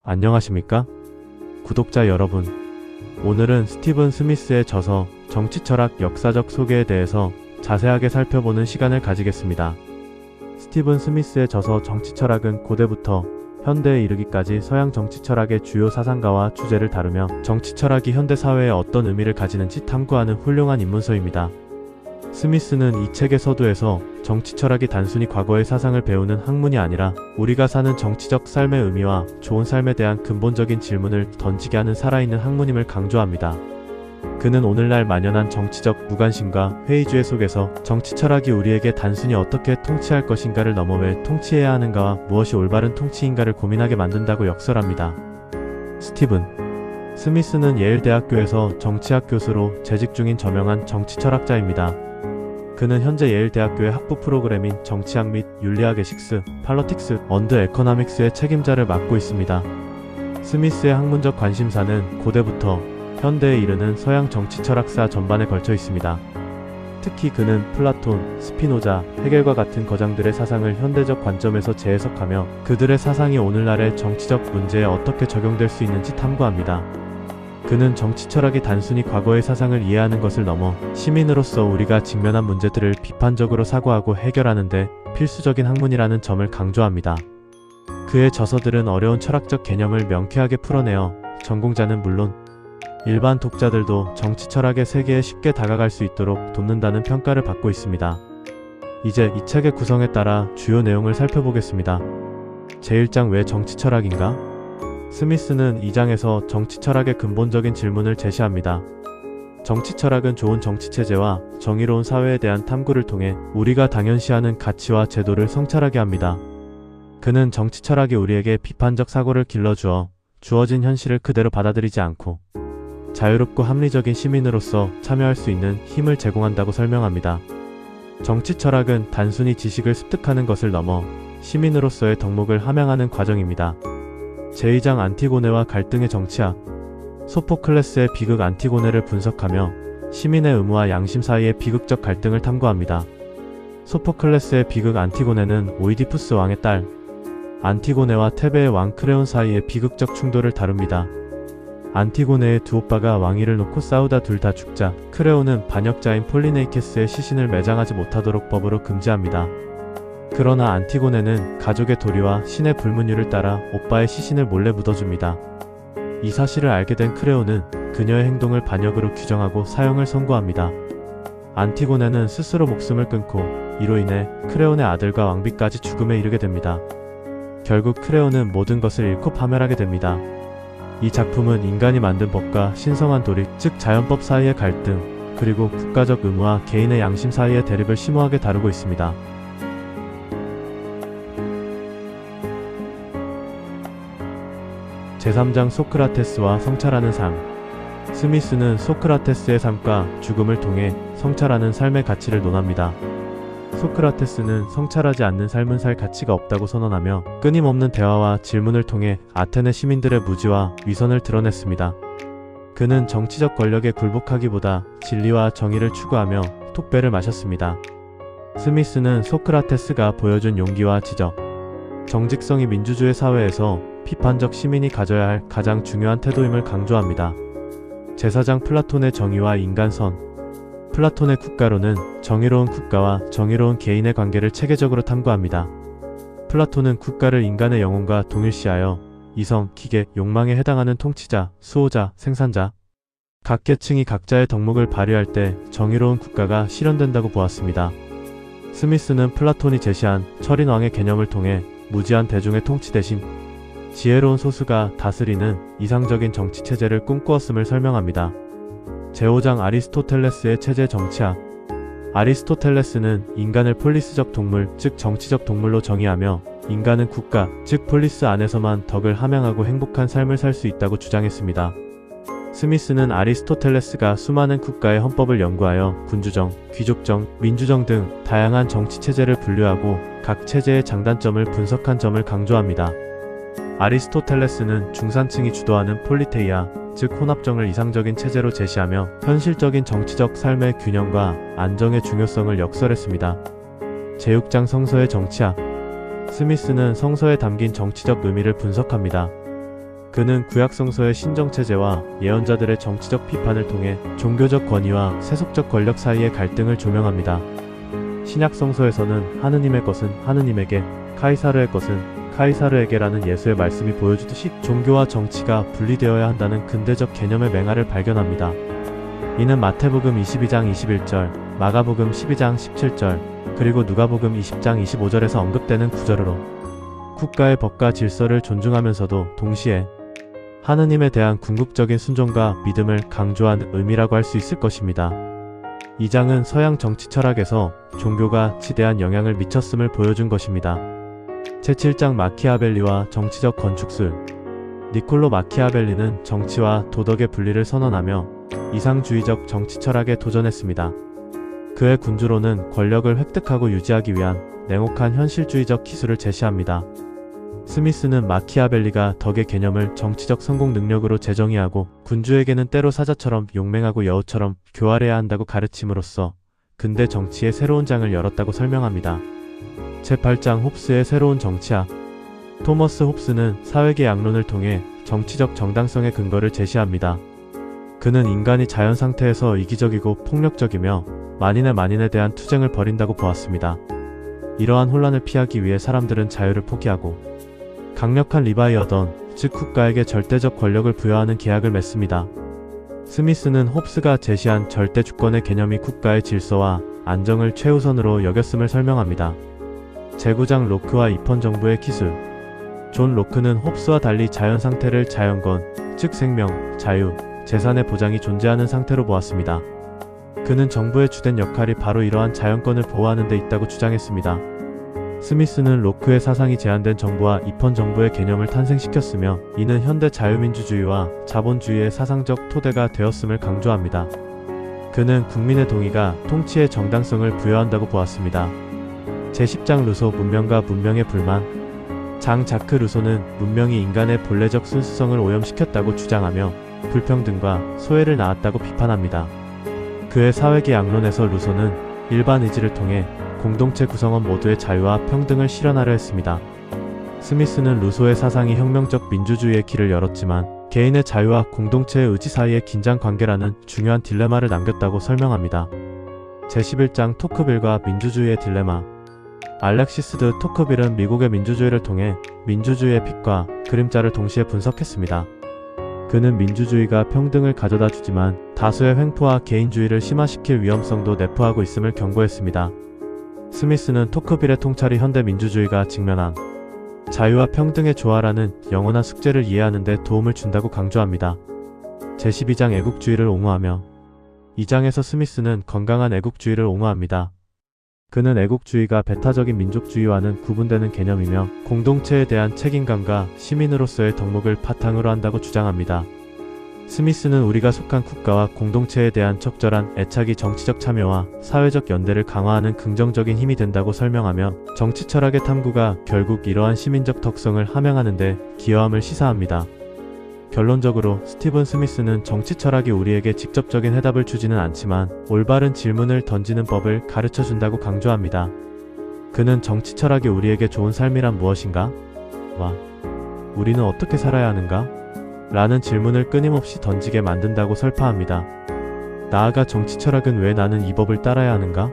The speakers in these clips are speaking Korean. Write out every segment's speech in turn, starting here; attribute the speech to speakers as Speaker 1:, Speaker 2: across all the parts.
Speaker 1: 안녕하십니까? 구독자 여러분. 오늘은 스티븐 스미스의 저서 정치철학 역사적 소개에 대해서 자세하게 살펴보는 시간을 가지겠습니다. 스티븐 스미스의 저서 정치철학은 고대부터 현대에 이르기까지 서양 정치철학의 주요 사상가와 주제를 다루며 정치철학이 현대 사회에 어떤 의미를 가지는지 탐구하는 훌륭한 입문서입니다. 스미스는 이 책의 서두에서 정치철학이 단순히 과거의 사상을 배우는 학문이 아니라 우리가 사는 정치적 삶의 의미와 좋은 삶에 대한 근본적인 질문을 던지게 하는 살아있는 학문임을 강조합니다. 그는 오늘날 만연한 정치적 무관심과 회의주의 속에서 정치철학이 우리에게 단순히 어떻게 통치할 것인가를 넘어 왜 통치해야 하는가와 무엇이 올바른 통치인가를 고민하게 만든다고 역설합니다. 스티븐 스미스는 예일대학교에서 정치학 교수로 재직 중인 저명한 정치철학자입니다. 그는 현재 예일대학교의 학부 프로그램인 정치학 및 윤리학의 식스, 팔러틱스, 언드 에코노믹스의 책임자를 맡고 있습니다. 스미스의 학문적 관심사는 고대부터 현대에 이르는 서양 정치철학사 전반에 걸쳐 있습니다. 특히 그는 플라톤, 스피노자, 헤겔과 같은 거장들의 사상을 현대적 관점에서 재해석하며 그들의 사상이 오늘날의 정치적 문제에 어떻게 적용될 수 있는지 탐구합니다. 그는 정치철학이 단순히 과거의 사상을 이해하는 것을 넘어 시민으로서 우리가 직면한 문제들을 비판적으로 사고하고 해결하는 데 필수적인 학문이라는 점을 강조합니다. 그의 저서들은 어려운 철학적 개념을 명쾌하게 풀어내어 전공자는 물론 일반 독자들도 정치철학의 세계에 쉽게 다가갈 수 있도록 돕는다는 평가를 받고 있습니다. 이제 이 책의 구성에 따라 주요 내용을 살펴보겠습니다. 제1장 왜 정치철학인가? 스미스는 2장에서 정치철학의 근본적인 질문을 제시합니다. 정치철학은 좋은 정치체제와 정의로운 사회에 대한 탐구를 통해 우리가 당연시하는 가치와 제도를 성찰하게 합니다. 그는 정치철학이 우리에게 비판적 사고를 길러주어 주어진 현실을 그대로 받아들이지 않고 자유롭고 합리적인 시민으로서 참여할 수 있는 힘을 제공한다고 설명합니다. 정치철학은 단순히 지식을 습득하는 것을 넘어 시민으로서의 덕목을 함양하는 과정입니다. 제2장 안티고네와 갈등의 정치학 소포클레스의 비극 안티고네를 분석하며 시민의 의무와 양심 사이의 비극적 갈등을 탐구합니다. 소포클레스의 비극 안티고네는 오이디푸스 왕의 딸 안티고네와 테베의 왕 크레온 사이의 비극적 충돌을 다룹니다. 안티고네의 두 오빠가 왕위를 놓고 싸우다 둘 다 죽자 크레온은 반역자인 폴리네이케스의 시신을 매장하지 못하도록 법으로 금지합니다. 그러나 안티고네는 가족의 도리와 신의 불문율을 따라 오빠의 시신을 몰래 묻어줍니다. 이 사실을 알게 된 크레온은 그녀의 행동을 반역으로 규정하고 사형을 선고합니다. 안티고네는 스스로 목숨을 끊고 이로 인해 크레온의 아들과 왕비까지 죽음에 이르게 됩니다. 결국 크레온은 모든 것을 잃고 파멸하게 됩니다. 이 작품은 인간이 만든 법과 신성한 도리, 즉 자연법 사이의 갈등, 그리고 국가적 의무와 개인의 양심 사이의 대립을 심오하게 다루고 있습니다. 제3장 소크라테스와 성찰하는 삶 스미스는 소크라테스의 삶과 죽음을 통해 성찰하는 삶의 가치를 논합니다. 소크라테스는 성찰하지 않는 삶은 살 가치가 없다고 선언하며 끊임없는 대화와 질문을 통해 아테네 시민들의 무지와 위선을 드러냈습니다. 그는 정치적 권력에 굴복하기보다 진리와 정의를 추구하며 톡배를 마셨습니다. 스미스는 소크라테스가 보여준 용기와 지적, 정직성이 민주주의 사회에서 비판적 시민이 가져야 할 가장 중요한 태도임을 강조합니다. 제4장 플라톤의 정의와 인간선 플라톤의 국가론은 정의로운 국가와 정의로운 개인의 관계를 체계적으로 탐구합니다. 플라톤은 국가를 인간의 영혼과 동일시하여 이성, 기계, 욕망에 해당하는 통치자, 수호자, 생산자 각 계층이 각자의 덕목을 발휘할 때 정의로운 국가가 실현된다고 보았습니다. 스미스는 플라톤이 제시한 철인왕의 개념을 통해 무지한 대중의 통치 대신 지혜로운 소수가 다스리는 이상적인 정치체제를 꿈꾸었음을 설명합니다. 제5장 아리스토텔레스의 체제 정치학 아리스토텔레스는 인간을 폴리스적 동물, 즉 정치적 동물로 정의하며 인간은 국가, 즉 폴리스 안에서만 덕을 함양하고 행복한 삶을 살 수 있다고 주장했습니다. 스미스는 아리스토텔레스가 수많은 국가의 헌법을 연구하여 군주정, 귀족정, 민주정 등 다양한 정치체제를 분류하고 각 체제의 장단점을 분석한 점을 강조합니다. 아리스토텔레스는 중산층이 주도하는 폴리테이아, 즉 혼합정을 이상적인 체제로 제시하며 현실적인 정치적 삶의 균형과 안정의 중요성을 역설했습니다. 제6장 성서의 정치학 스미스는 성서에 담긴 정치적 의미를 분석합니다. 그는 구약성서의 신정체제와 예언자들의 정치적 비판을 통해 종교적 권위와 세속적 권력 사이의 갈등을 조명합니다. 신약성서에서는 하느님의 것은 하느님에게, 카이사르의 것은 카이사르에게라는 예수의 말씀이 보여주듯이 종교와 정치가 분리되어야 한다는 근대적 개념의 맹아를 발견합니다. 이는 마태복음 22장 21절, 마가복음 12장 17절, 그리고 누가복음 20장 25절에서 언급되는 구절으로 국가의 법과 질서를 존중하면서도 동시에 하느님에 대한 궁극적인 순종과 믿음을 강조한 의미라고 할 수 있을 것입니다. 이 장은 서양 정치 철학에서 종교가 지대한 영향을 미쳤음을 보여준 것입니다. 제7장 마키아벨리와 정치적 건축술. 니콜로 마키아벨리는 정치와 도덕의 분리를 선언하며 이상주의적 정치 철학에 도전했습니다. 그의 군주로는 권력을 획득하고 유지하기 위한 냉혹한 현실주의적 기술을 제시합니다. 스미스는 마키아벨리가 덕의 개념을 정치적 성공 능력으로 재정의하고 군주에게는 때로 사자처럼 용맹하고 여우처럼 교활해야 한다고 가르침으로써 근대 정치의 새로운 장을 열었다고 설명합니다. 제8장 홉스의 새로운 정치학. 토머스 홉스는 사회계 양론을 통해 정치적 정당성의 근거를 제시합니다. 그는 인간이 자연 상태에서 이기적이고 폭력적이며 만인에 대한 투쟁을 벌인다고 보았습니다. 이러한 혼란을 피하기 위해 사람들은 자유를 포기하고 강력한 리바이어던, 즉 국가에게 절대적 권력을 부여하는 계약을 맺습니다. 스미스는 홉스가 제시한 절대 주권의 개념이 국가의 질서와 안정을 최우선으로 여겼음을 설명합니다. 제9장 로크와 입헌 정부의 기술. 존 로크는 홉스와 달리 자연 상태를 자연권, 즉 생명, 자유, 재산의 보장이 존재하는 상태로 보았습니다. 그는 정부의 주된 역할이 바로 이러한 자연권을 보호하는 데 있다고 주장했습니다. 스미스는 로크의 사상이 제한된 정부와 입헌 정부의 개념을 탄생시켰으며 이는 현대 자유민주주의와 자본주의의 사상적 토대가 되었음을 강조합니다. 그는 국민의 동의가 통치의 정당성을 부여한다고 보았습니다. 제10장 루소 문명과 문명의 불만. 장 자크 루소는 문명이 인간의 본래적 순수성을 오염시켰다고 주장하며 불평등과 소외를 낳았다고 비판합니다. 그의 사회계 양론에서 루소는 일반 의지를 통해 공동체 구성원 모두의 자유와 평등을 실현하려 했습니다. 스미스는 루소의 사상이 혁명적 민주주의의 길을 열었지만 개인의 자유와 공동체의 의지 사이의 긴장 관계라는 중요한 딜레마를 남겼다고 설명합니다. 제11장 토크빌과 민주주의의 딜레마. 알렉시스 드 토크빌은 미국의 민주주의를 통해 민주주의의 빛과 그림자를 동시에 분석했습니다. 그는 민주주의가 평등을 가져다 주지만 다수의 횡포와 개인주의를 심화시킬 위험성도 내포하고 있음을 경고했습니다. 스미스는 토크빌의 통찰이 현대 민주주의가 직면한 자유와 평등의 조화라는 영원한 숙제를 이해하는 데 도움을 준다고 강조합니다. 제12장 애국주의를 옹호하며. 이 장에서 스미스는 건강한 애국주의를 옹호합니다. 그는 애국주의가 배타적인 민족주의와는 구분되는 개념이며 공동체에 대한 책임감과 시민으로서의 덕목을 바탕으로 한다고 주장합니다. 스미스는 우리가 속한 국가와 공동체에 대한 적절한 애착이 정치적 참여와 사회적 연대를 강화하는 긍정적인 힘이 된다고 설명하며 정치 철학의 탐구가 결국 이러한 시민적 덕성을 함양하는 데 기여함을 시사합니다. 결론적으로 스티븐 스미스는 정치 철학이 우리에게 직접적인 해답을 주지는 않지만 올바른 질문을 던지는 법을 가르쳐준다고 강조합니다. 그는 정치 철학이 우리에게 좋은 삶이란 무엇인가? 와, 우리는 어떻게 살아야 하는가? 라는 질문을 끊임없이 던지게 만든다고 설파합니다. 나아가 정치 철학은 왜 나는 이 법을 따라야 하는가?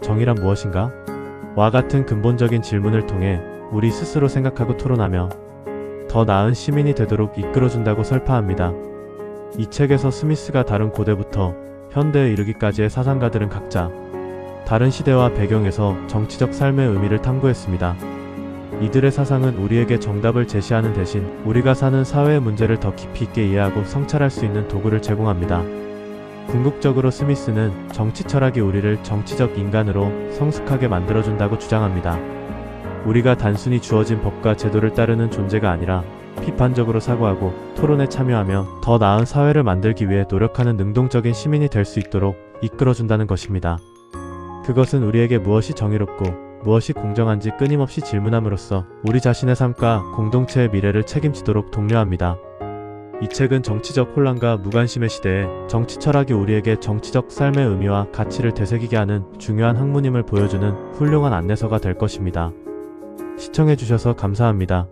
Speaker 1: 정의란 무엇인가? 와 같은 근본적인 질문을 통해 우리 스스로 생각하고 토론하며 더 나은 시민이 되도록 이끌어준다고 설파합니다. 이 책에서 스미스가 다룬 고대부터 현대에 이르기까지의 사상가들은 각자 다른 시대와 배경에서 정치적 삶의 의미를 탐구했습니다. 이들의 사상은 우리에게 정답을 제시하는 대신 우리가 사는 사회의 문제를 더 깊이 있게 이해하고 성찰할 수 있는 도구를 제공합니다. 궁극적으로 스미스는 정치 철학이 우리를 정치적 인간으로 성숙하게 만들어준다고 주장합니다. 우리가 단순히 주어진 법과 제도를 따르는 존재가 아니라 비판적으로 사고하고 토론에 참여하며 더 나은 사회를 만들기 위해 노력하는 능동적인 시민이 될 수 있도록 이끌어준다는 것입니다. 그것은 우리에게 무엇이 정의롭고 무엇이 공정한지 끊임없이 질문함으로써 우리 자신의 삶과 공동체의 미래를 책임지도록 독려합니다. 이 책은 정치적 혼란과 무관심의 시대에 정치 철학이 우리에게 정치적 삶의 의미와 가치를 되새기게 하는 중요한 학문임을 보여주는 훌륭한 안내서가 될 것입니다. 시청해주셔서 감사합니다.